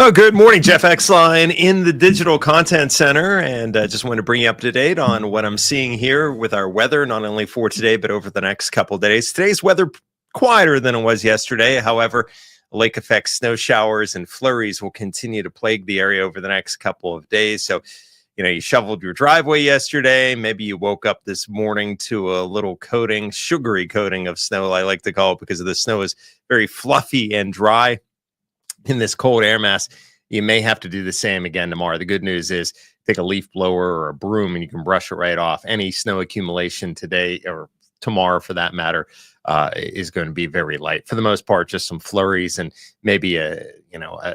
Oh, good morning, Jeff Exline in the Digital Content Center, and just want to bring you up to date on what I'm seeing here with our weather, not only for today, but over the next couple of days. Today's weather quieter than it was yesterday. However, lake effect snow showers and flurries will continue to plague the area over the next couple of days. So, you shoveled your driveway yesterday. Maybe you woke up this morning to a little coating, sugary coating of snow, I like to call it, because the snow is very fluffy and dry in this cold air mass. You may have to do the same again tomorrow. The good news is take a leaf blower or a broom and you can brush it right off. Any snow accumulation today or tomorrow, for that matter, is going to be very light. For the most part, just some flurries and maybe a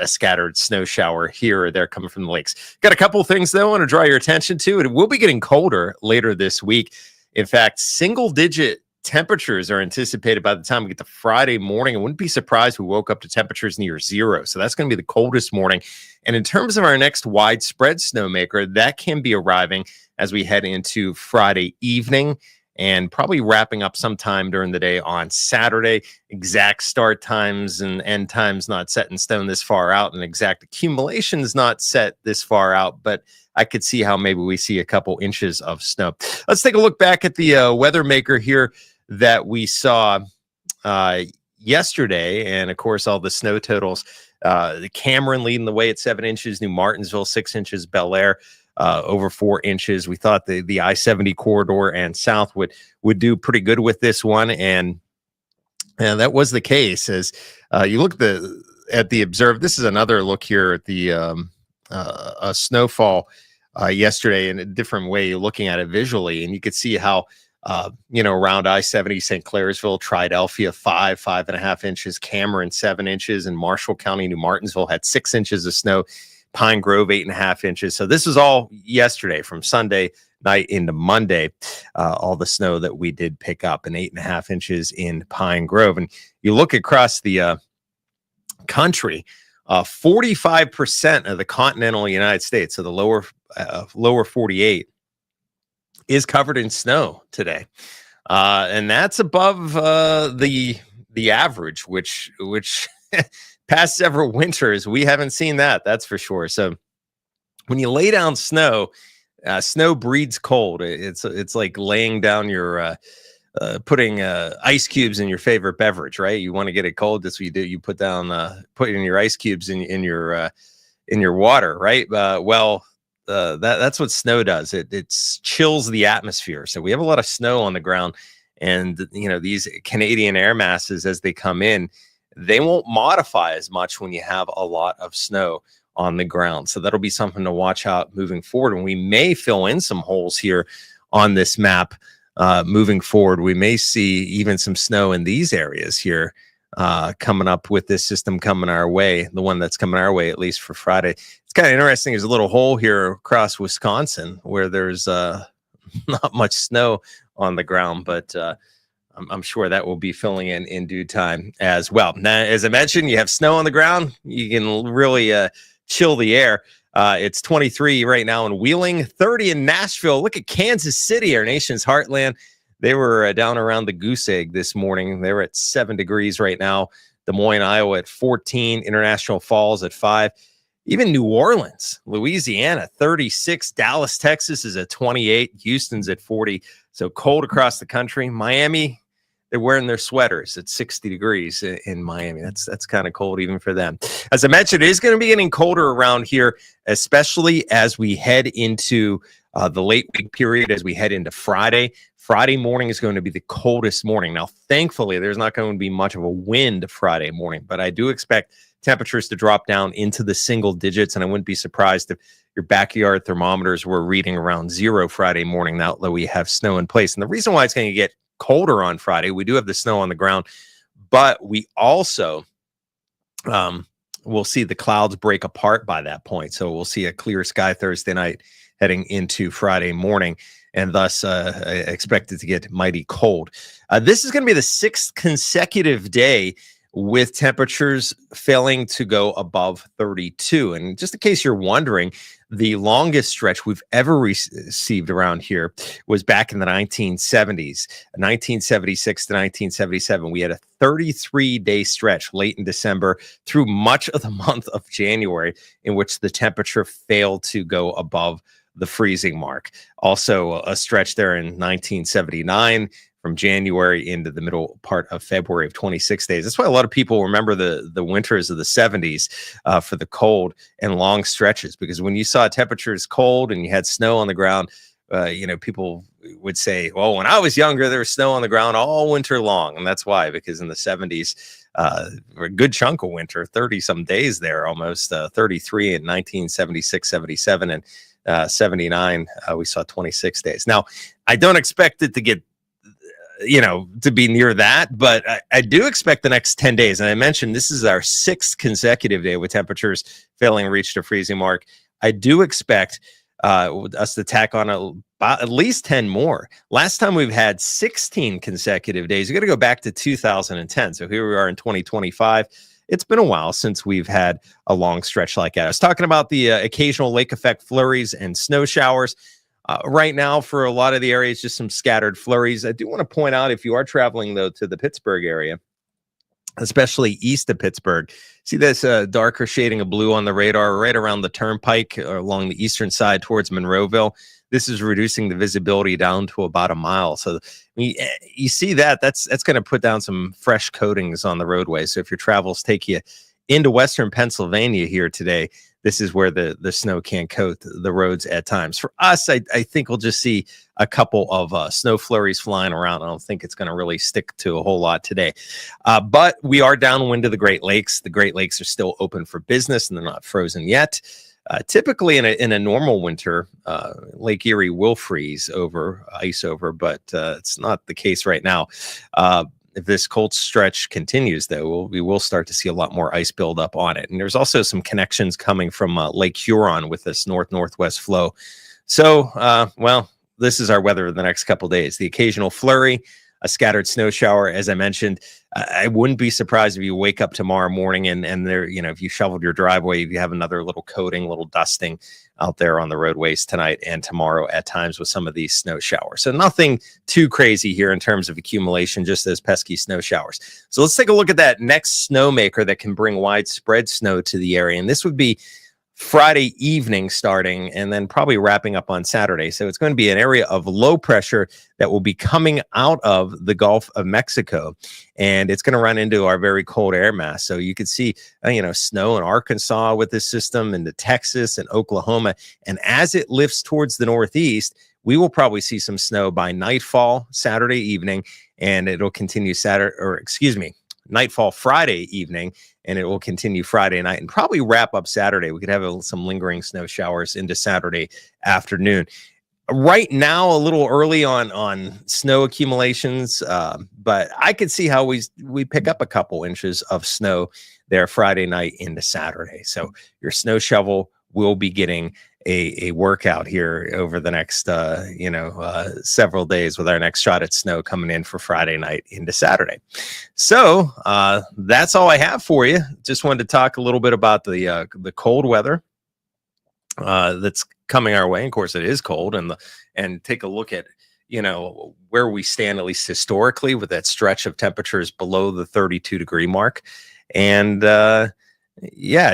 scattered snow shower here or there coming from the lakes. Got a couple of things, though, I want to draw your attention to. It will be getting colder later this week. In fact, single-digit temperatures are anticipated by the time we get to Friday morning. I wouldn't be surprised if we woke up to temperatures near zero. So that's going to be the coldest morning. And in terms of our next widespread snowmaker, that can be arriving as we head into Friday evening and probably wrapping up sometime during the day on Saturday. Exact start times and end times not set in stone this far out, and exact accumulations not set this far out, but I could see how maybe we see a couple inches of snow. Let's take a look back at the weather maker here that we saw yesterday, and of course all the snow totals. The Cameron leading the way at 7 inches, New Martinsville 6 inches, Bel Air over 4 inches. We thought the I-70 corridor and south would do pretty good with this one, and that was the case. As you look at the observed, this is another look here at the snowfall yesterday in a different way, looking at it visually, and you could see how around I-70, St. Clairsville, Triadelphia, 5.5 inches, Cameron 7 inches, and Marshall County, New Martinsville had 6 inches of snow. Pine Grove 8.5 inches. So this was all yesterday from Sunday night into Monday. All the snow that we did pick up, and 8.5 inches in Pine Grove. And you look across the country, 45% of the continental United States, so the lower 48, is covered in snow today, and that's above the average, which past several winters we haven't seen that. That's for sure. So when you lay down snow, snow breeds cold. It's like laying down your putting ice cubes in your favorite beverage, right? You want to get it cold. That's what you do. You put in your ice cubes in your water, right? That's what snow does. It chills the atmosphere. So we have a lot of snow on the ground, and these Canadian air masses, as they come in, they won't modify as much when you have a lot of snow on the ground. So that'll be something to watch out moving forward. And we may fill in some holes here on this map moving forward. We may see even some snow in these areas here coming up with this system coming our way, the one that's coming our way, at least for Friday. It's kind of interesting. There's a little hole here across Wisconsin where there's not much snow on the ground, but I'm sure that will be filling in due time as well. Now, as I mentioned, you have snow on the ground. You can really chill the air. It's 23 right now in Wheeling, 30 in Nashville. Look at Kansas City, our nation's heartland. They were down around the goose egg this morning. They're at 7 degrees right now. Des Moines, Iowa at 14. International Falls at 5. Even New Orleans, Louisiana, 36. Dallas, Texas is at 28. Houston's at 40. So cold across the country. Miami, they're wearing their sweaters at 60 degrees in Miami. That's kind of cold even for them. As I mentioned, it is going to be getting colder around here, especially as we head into the late week period, as we head into Friday. Friday morning is going to be the coldest morning. Now, thankfully, there's not going to be much of a wind Friday morning, but I do expect temperatures to drop down into the single digits, and I wouldn't be surprised if your backyard thermometers were reading around 0 Friday morning now that we have snow in place. And the reason why it's going to get colder on Friday, we do have the snow on the ground, but we also will see the clouds break apart by that point. So we'll see a clear sky Thursday night heading into Friday morning, and thus expected to get mighty cold. This is going to be the 6th consecutive day with temperatures failing to go above 32. And just in case you're wondering, the longest stretch we've ever received around here was back in the 1970s, 1976 to 1977. We had a 33-day stretch late in December through much of the month of January in which the temperature failed to go above the freezing mark. Also, a stretch there in 1979 from January into the middle part of February of 26 days. That's why a lot of people remember the winters of the 70s for the cold and long stretches, because when you saw temperatures cold and you had snow on the ground, people would say, well, when I was younger, there was snow on the ground all winter long. And that's why, because in the 70s, a good chunk of winter, 30 some days there, almost 33 in 1976, 77, and 79, we saw 26 days. Now, I don't expect it to get to be near that, but I do expect the next 10 days. And I mentioned this is our 6th consecutive day with temperatures failing to reach the freezing mark. I do expect us to tack on at least 10 more. Last time we've had 16 consecutive days. You got to go back to 2010. So here we are in 2025. It's been a while since we've had a long stretch like that. I was talking about the occasional lake effect flurries and snow showers. Right now, for a lot of the areas, just some scattered flurries. I do want to point out, if you are traveling, though, to the Pittsburgh area, especially east of Pittsburgh, see this darker shading of blue on the radar right around the turnpike or along the eastern side towards Monroeville. This is reducing the visibility down to about a mile. So you see that's going to put down some fresh coatings on the roadway. So if your travels take you into western Pennsylvania here today, this is where the snow can coat the roads at times. For us, I think we'll just see a couple of snow flurries flying around. I don't think it's going to really stick to a whole lot today. But we are downwind of the Great Lakes. The Great Lakes are still open for business, and they're not frozen yet. Typically, in a normal winter, Lake Erie will freeze ice over, but it's not the case right now. If this cold stretch continues, though, we will start to see a lot more ice build up on it. And there's also some connections coming from Lake Huron with this north-northwest flow. So, this is our weather the next couple days. The occasional flurry, a scattered snow shower, as I mentioned. I wouldn't be surprised if you wake up tomorrow morning and there, if you shoveled your driveway, if you have another little coating, little dusting out there on the roadways tonight and tomorrow at times with some of these snow showers. So nothing too crazy here in terms of accumulation, just those pesky snow showers. So let's take a look at that next snowmaker that can bring widespread snow to the area. And this would be Friday evening starting and then probably wrapping up on Saturday. So it's going to be an area of low pressure that will be coming out of the Gulf of Mexico. And it's going to run into our very cold air mass. So you could see, snow in Arkansas with this system, into Texas and Oklahoma. And as it lifts towards the northeast, we will probably see some snow by nightfall Saturday evening, and it'll continue nightfall Friday evening, and it will continue Friday night and probably wrap up Saturday. We could have some lingering snow showers into Saturday afternoon. Right now, a little early on snow accumulations, but I could see how we pick up a couple inches of snow there Friday night into Saturday. So your snow shovel will be getting a workout here over the next several days, with our next shot at snow coming in for Friday night into Saturday. So that's all I have for you. Just wanted to talk a little bit about the cold weather that's coming our way. Of course, it is cold, and take a look at where we stand, at least historically, with that stretch of temperatures below the 32-degree mark. And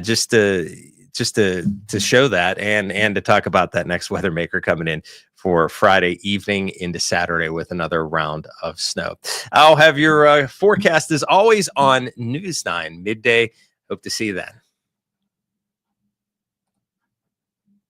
just to show that and to talk about that next weather maker coming in for Friday evening into Saturday with another round of snow. I'll have your forecast as always on News 9 midday. Hope to see you then.